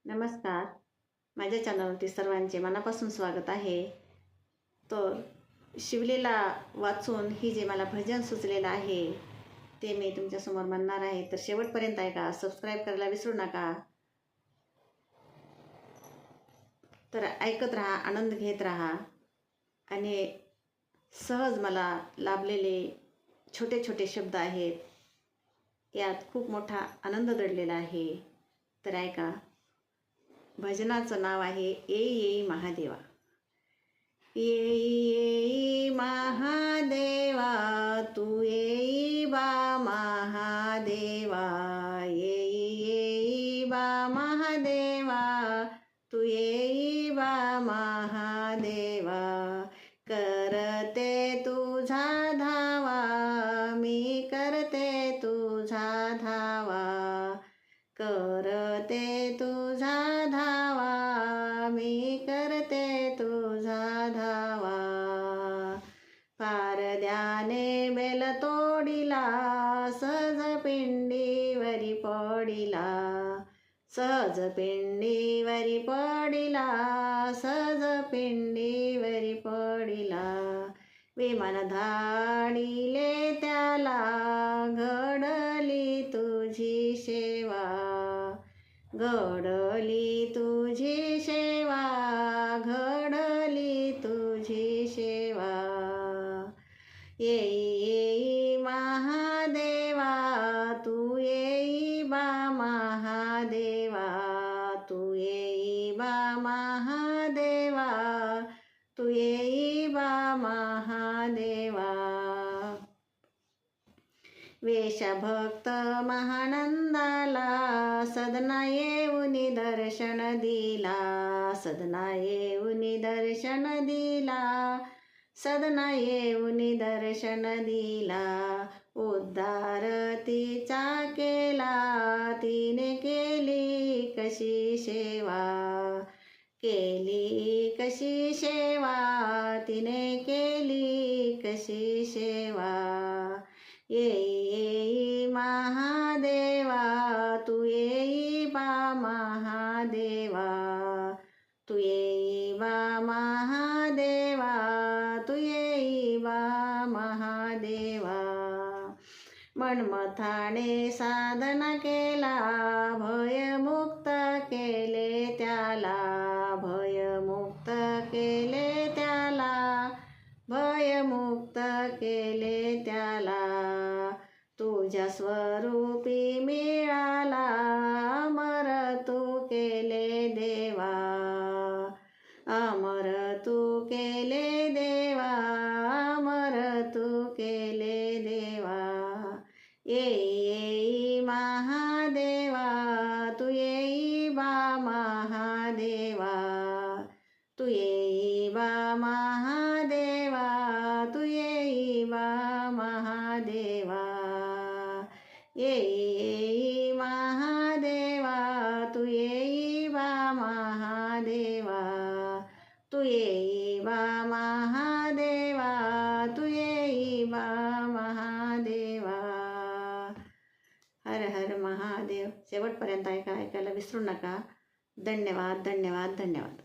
नमस्कार. माझ्या चॅनलवरती सर्वांचे मनापासून स्वागत आहे. तर शिवलीला वाचून ही जे मला भजन सुचलेलं आहे ते मी तुमच्यासमोर म्हणणार आहे. तर शेवटपर्यंत ऐका. सबस्क्राईब करायला विसरू नका. तर ऐकत राहा, आनंद घेत राहा आणि सहज मला लाभलेले छोटे छोटे शब्द आहेत. यात खूप मोठा आनंद दडलेला आहे. तर ऐका. भजनाचं नाव आहे येई येई महादेवा. येई येई महादेवा, तू येई बा महादेवा. येई येई बा महादेवा, तू येई बा महादेवा. करते तुझा धावा, मी करते तुझा धावा. करते तुझा धावा, मी करते तुझा धावा. पारद्याने बेल तोडिला, सहज पिंडीवरी पडिला. सहज पिंडीवरी पडिला, सहज पिंडीवरी पडिला. विमान धाडिले त्याला, घडली तुझी सेवा. घडली तुझी सेवा, घडली तुझी सेवा. येई येई महादेवा, तू येई बा महादेवा. तू येई बा महादेवा, तू येई बा महादेवा. वेशभक्त महानंदाला, सदना येऊनी दर्शन दिला. सदना येऊनी दर्शन दिला. सदना येऊनी दर्शन दिला. उद्धार तिचा केला, तिने केली कशी सेवा. केली कशी सेवा, तिने केली कशी सेवा. येई येई महादेवा, तू येई बा महादेवा. तू येई बा महादेवा, तू येई बा महादेवा. मनमथाने साधना केला, भयमुक्त केले त्याला. भयमुक्त केले त्याला. भयमुक्त केले त्याला. तुझ्या स्वरूपी मिळाला, अमर तू केले देवा. अमर तू केले देवा. अमर तू केले देवा. येई येई महादेवा, तू येई बा महादेवा. तू येई बा महादेवा. तू येई बा महादेवा. येई येई महादेवा, तू येई बा महादेवा. तू येई बा महादेवा. तू येई बा महादेवा. हर हर महादेव. शेवटपर्यंत ऐकायला विसरू नका. धन्यवाद धन्यवाद धन्यवाद.